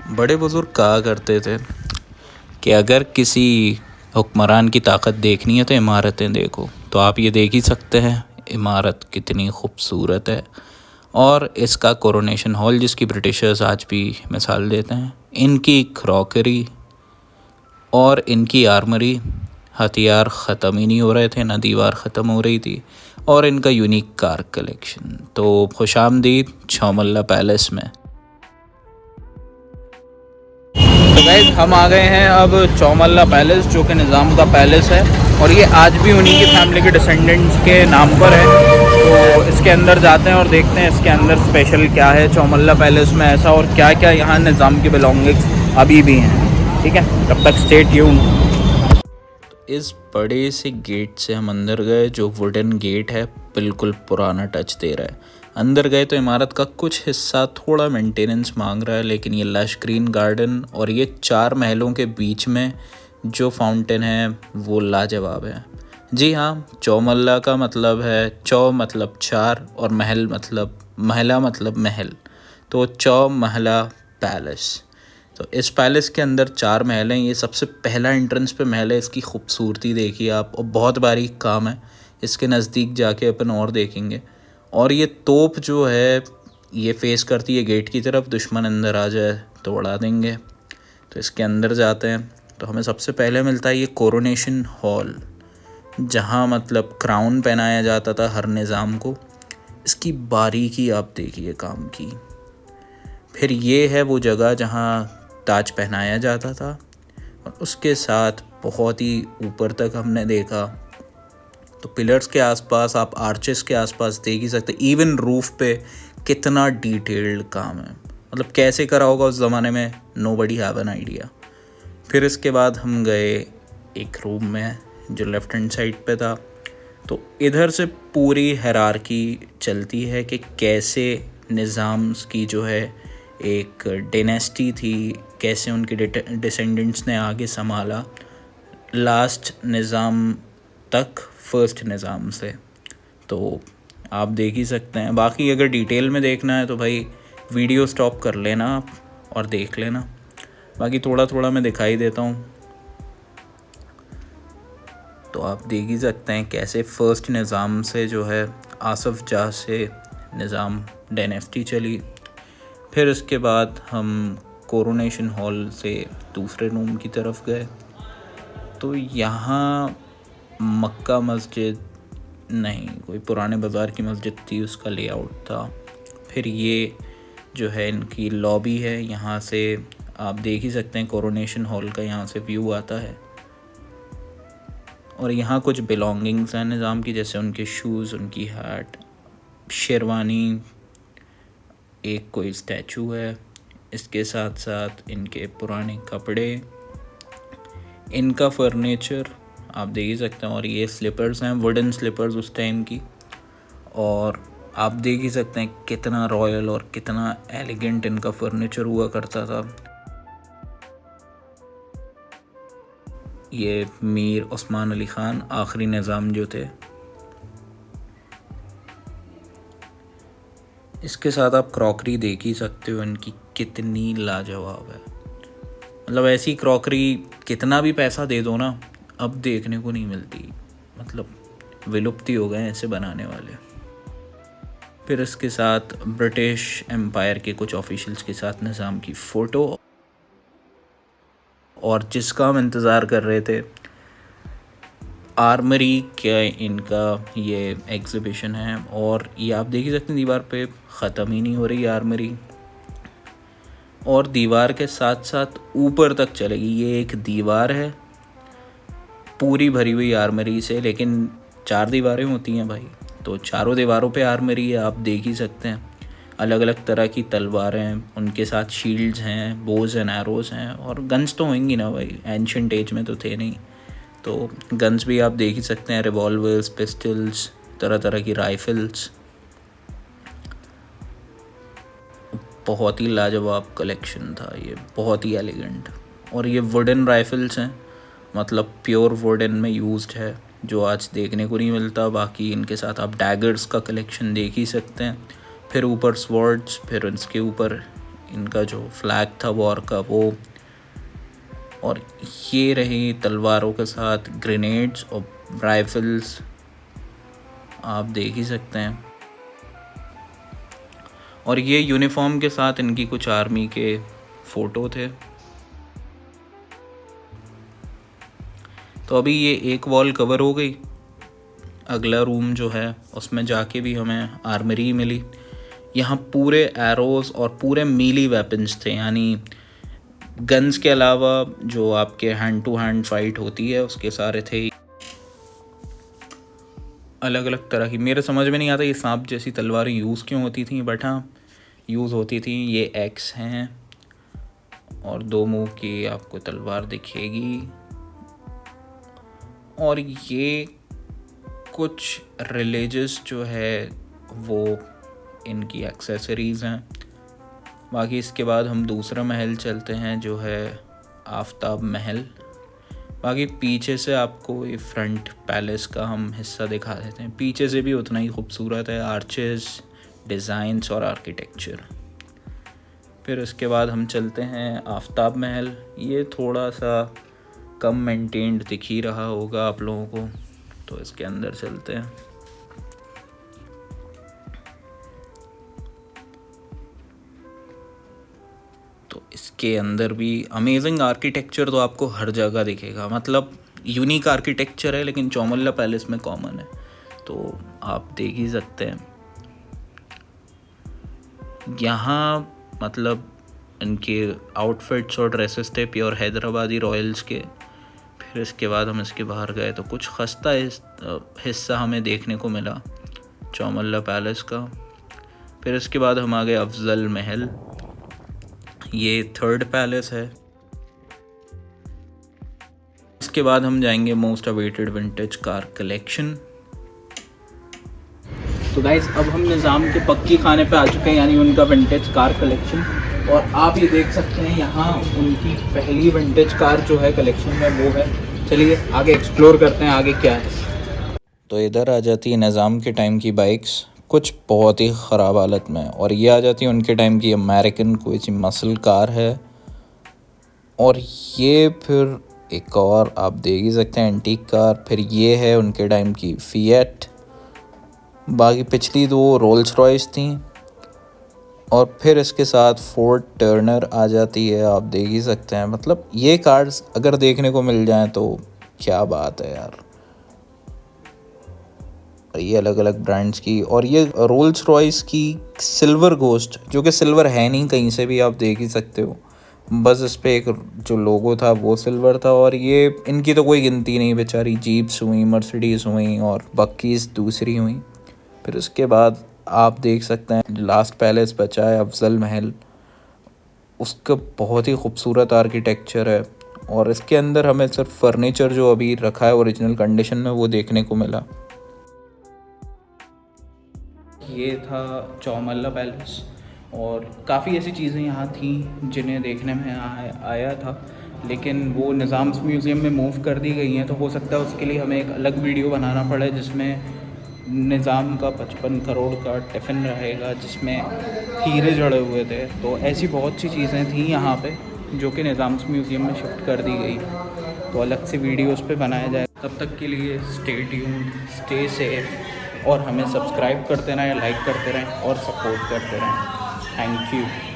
बड़े बुजुर्ग कहा करते थे कि अगर किसी हुक्मरान की ताकत देखनी है तो इमारतें देखो। तो आप ये देख ही सकते हैं इमारत कितनी खूबसूरत है। और इसका कोरोनेशन हॉल, जिसकी ब्रिटिशर्स आज भी मिसाल देते हैं, इनकी क्रॉकरी और इनकी आर्मरी, हथियार ख़त्म ही नहीं हो रहे थे, ना दीवार ख़त्म हो रही थी, और इनका यूनिक कार कलेक्शन। तो खुशामदीद चौमल्ला पैलेस में। तो गाइस हम आ गए हैं अब चौमल्ला पैलेस, जो कि निज़ाम का पैलेस है और ये आज भी उन्हीं की फैमिली के डिसेंडेंट्स के नाम पर है। तो इसके अंदर जाते हैं और देखते हैं इसके अंदर स्पेशल क्या है चौमल्ला पैलेस में ऐसा, और क्या क्या यहाँ निज़ाम की बिलोंगिंग्स अभी भी हैं। ठीक है, तब तक स्टे ट्यून्ड। इस बड़े से गेट से हम अंदर गए, जो वुडन गेट है, बिल्कुल पुराना टच दे रहा है। अंदर गए तो इमारत का कुछ हिस्सा थोड़ा मेंटेनेंस मांग रहा है, लेकिन ये लश ग्रीन गार्डन और ये 4 महलों के बीच में जो फाउंटेन है वो लाजवाब है। जी हाँ, चौमल्ला का मतलब है चौ मतलब 4 और महल मतलब महला मतलब महल, तो चौमहला पैलेस। तो इस पैलेस के अंदर 4 महल हैं। ये सबसे पहला एंट्रेंस पे महल है। इसकी खूबसूरती देखिए आप, और बहुत बारीक काम है। इसके नज़दीक जाके अपन और देखेंगे। और ये तोप जो है ये फेस करती है गेट की तरफ, दुश्मन अंदर आ जाए तो उड़ा देंगे। तो इसके अंदर जाते हैं तो हमें सबसे पहले मिलता है ये कोरोनेशन हॉल, जहाँ मतलब क्राउन पहनाया जाता था हर निज़ाम को। इसकी बारीकी आप देखिए काम की। फिर ये है वो जगह जहाँ ताज पहनाया जाता था, और उसके साथ बहुत ही ऊपर तक हमने देखा तो पिलर्स के आसपास, आप आर्चेस के आसपास देख ही सकते। इवन रूफ पे कितना डिटेल्ड काम है, मतलब कैसे करा होगा उस ज़माने में, नोबडी हैव एन आइडिया। फिर इसके बाद हम गए एक रूम में जो लेफ़्ट हैंड साइड पे था। तो इधर से पूरी हायरार्की चलती है कि कैसे निज़ाम्स की जो है एक डायनेस्टी थी, कैसे उनके डिसेंडेंट्स ने आगे संभाला लास्ट निज़ाम तक, फर्स्ट निज़ाम से। तो आप देख ही सकते हैं। बाकी अगर डिटेल में देखना है तो भाई वीडियो स्टॉप कर लेना आप और देख लेना। बाकी थोड़ा थोड़ा मैं दिखाई देता हूँ। तो आप देख ही सकते हैं कैसे फर्स्ट निज़ाम से जो है आसफ़ जाह से निज़ाम डायनेस्टी चली। फिर इसके बाद हम कोरोनेशन हॉल से दूसरे रूम की तरफ गए। तो यहाँ मक्का मस्जिद नहीं, कोई पुराने बाज़ार की मस्जिद थी, उसका लेआउट था। फिर ये जो है इनकी लॉबी है, यहाँ से आप देख ही सकते हैं कोरोनेशन हॉल का यहाँ से व्यू आता है। और यहाँ कुछ बिलोंगिंग्स हैं निज़ाम की, जैसे उनके शूज़, उनकी हैट, शेरवानी, एक कोई स्टैचू है, इसके साथ साथ इनके पुराने कपड़े, इनका फर्नीचर आप देख ही सकते हैं। और ये स्लीपर्स हैं, वुडन स्लीपर्स उस टाइम की। और आप देख ही सकते हैं कितना रॉयल और कितना एलिगेंट इनका फर्नीचर हुआ करता था। ये मीर उस्मान अली ख़ान आखिरी निज़ाम जो थे। इसके साथ आप क्रॉकरी देख ही सकते हो इनकी कितनी लाजवाब है। मतलब ऐसी क्रॉकरी कितना भी पैसा दे दो ना, अब देखने को नहीं मिलती, मतलब विलुप्ति हो गए ऐसे बनाने वाले। फिर इसके साथ ब्रिटिश एम्पायर के कुछ ऑफिशियल्स के साथ निज़ाम की फ़ोटो, और जिसका हम इंतज़ार कर रहे थे, आर्मरी का इनका ये एग्ज़िबिशन है। और ये आप देख ही सकते हैं दीवार पे ख़त्म ही नहीं हो रही आर्मरी, और दीवार के साथ साथ ऊपर तक चलेगी। ये एक दीवार है पूरी भरी हुई आर्मरी से, लेकिन 4 दीवारें होती हैं भाई, तो चारों दीवारों पे आर्मरी है, आप देख ही सकते हैं। अलग अलग तरह की तलवारें हैं, उनके साथ शील्ड्स हैं, बोज एंड एरोज़ हैं, और गन्स तो होंगी ना भाई, एंशिएंट एज में तो थे नहीं, तो गन्स भी आप देख ही सकते हैं, रिवॉल्वर्स, पिस्टल्स, तरह तरह की राइफ़ल्स। बहुत ही लाजवाब कलेक्शन था ये, बहुत ही एलिगेंट। और ये वुडन राइफ़ल्स हैं, मतलब प्योर वुडन में यूज्ड है, जो आज देखने को नहीं मिलता। बाकी इनके साथ आप डैगर्स का कलेक्शन देख ही सकते हैं। फिर ऊपर स्वॉर्ड्स, फिर इसके ऊपर इनका जो फ्लैग था वॉर का वो, और ये रही तलवारों के साथ ग्रेनेड्स और राइफल्स, आप देख ही सकते हैं। और ये यूनिफॉर्म के साथ इनकी कुछ आर्मी के फ़ोटो थे। तो अभी ये एक वॉल कवर हो गई। अगला रूम जो है उसमें जाके भी हमें आर्मरी मिली। यहाँ पूरे एरोज़ और पूरे मीली वेपन्स थे, यानी गन्स के अलावा जो आपके हैंड टू हैंड फाइट होती है उसके सारे थे। अलग अलग तरह की, मेरे समझ में नहीं आता ये सांप जैसी तलवारें यूज़ क्यों होती थी, बट हाँ यूज़ होती थी। ये एक्स हैं और 2 मुंह की आपको तलवार दिखेगी। और ये कुछ रिलीजियस जो है वो इनकी एक्सेसरीज़ हैं। बाकी इसके बाद हम दूसरा महल चलते हैं जो है आफ्ताब महल। बाकी पीछे से आपको ये फ्रंट पैलेस का हम हिस्सा दिखा देते हैं। पीछे से भी उतना ही खूबसूरत है, आर्चेस, डिज़ाइंस और आर्किटेक्चर। फिर उसके बाद हम चलते हैं आफ्ताब महल। ये थोड़ा सा कम मेंटेन्ड दिख ही रहा होगा आप लोगों को, तो इसके अंदर चलते हैं। तो इसके अंदर भी अमेजिंग आर्किटेक्चर तो आपको हर जगह दिखेगा, मतलब यूनिक आर्किटेक्चर है, लेकिन चौमल्ला पैलेस में कॉमन है, तो आप देख ही सकते हैं। यहाँ मतलब इनके आउटफिट्स और ड्रेसेस थे प्योर हैदराबादी रॉयल्स के। फिर इसके बाद हम इसके बाहर गए तो कुछ खस्ता हिस्सा हमें देखने को मिला चौमल्ला पैलेस का। फिर इसके बाद हम आ गए अफजल महल, ये 3rd पैलेस है। इसके बाद हम जाएंगे most awaited vintage car collection. तो गाइस अब हम निज़ाम के पक्की खाने पे आ चुके हैं, यानी उनका विंटेज कार कलेक्शन। और आप ये देख सकते हैं यहाँ उनकी पहली विंटेज कार जो है कलेक्शन में वो है। चलिए आगे एक्सप्लोर करते हैं आगे क्या है। तो इधर आ जाती है निज़ाम के टाइम की बाइक्स, कुछ बहुत ही ख़राब हालत में, और ये आ जाती है उनके टाइम की अमेरिकन कोई सी मसल कार है। और ये फिर एक और आप देख ही सकते हैं एंटीक कार। फिर ये है उनके टाइम की फिएट। बाकी पिछली 2 रोल्स रॉयस थी। और फिर इसके साथ फोर्ड टर्नर आ जाती है, आप देख ही सकते हैं। मतलब ये कार्स अगर देखने को मिल जाएं तो क्या बात है यार। ये अलग अलग ब्रांड्स की, और ये रोल्स रॉयस की सिल्वर घोस्ट, जो कि सिल्वर है नहीं, कहीं से भी आप देख ही सकते हो, बस इस पर एक जो लोगो था वो सिल्वर था। और ये इनकी तो कोई गिनती नहीं बेचारी, जीप्स हुई, मर्सिडीज़ हुई और बक्कीज़ दूसरी हुई। फिर उसके बाद आप देख सकते हैं लास्ट पैलेस बचा है अफजल महल, उसका बहुत ही खूबसूरत आर्किटेक्चर है। और इसके अंदर हमें सिर्फ फर्नीचर जो अभी रखा है ओरिजिनल कंडीशन में वो देखने को मिला। ये था चौमल्ला पैलेस, और काफ़ी ऐसी चीज़ें यहाँ थी जिन्हें देखने में आया था, लेकिन वो निज़ाम्स म्यूज़ियम में मूव कर दी गई हैं। तो हो सकता है उसके लिए हमें एक अलग वीडियो बनाना पड़े जिसमें निज़ाम का 55 करोड़ का टिफ़िन रहेगा जिसमें हीरे जड़े हुए थे। तो ऐसी बहुत सी चीज़ें थी यहाँ पे जो कि निज़ाम्स म्यूज़ियम में शिफ्ट कर दी गई, तो अलग से वीडियो उस पर बनाया जाए। तब तक के लिए स्टे ट्यून्ड, स्टे सेफ, और हमें सब्सक्राइब करते रहें, लाइक करते रहें और सपोर्ट करते रहें। Thank you.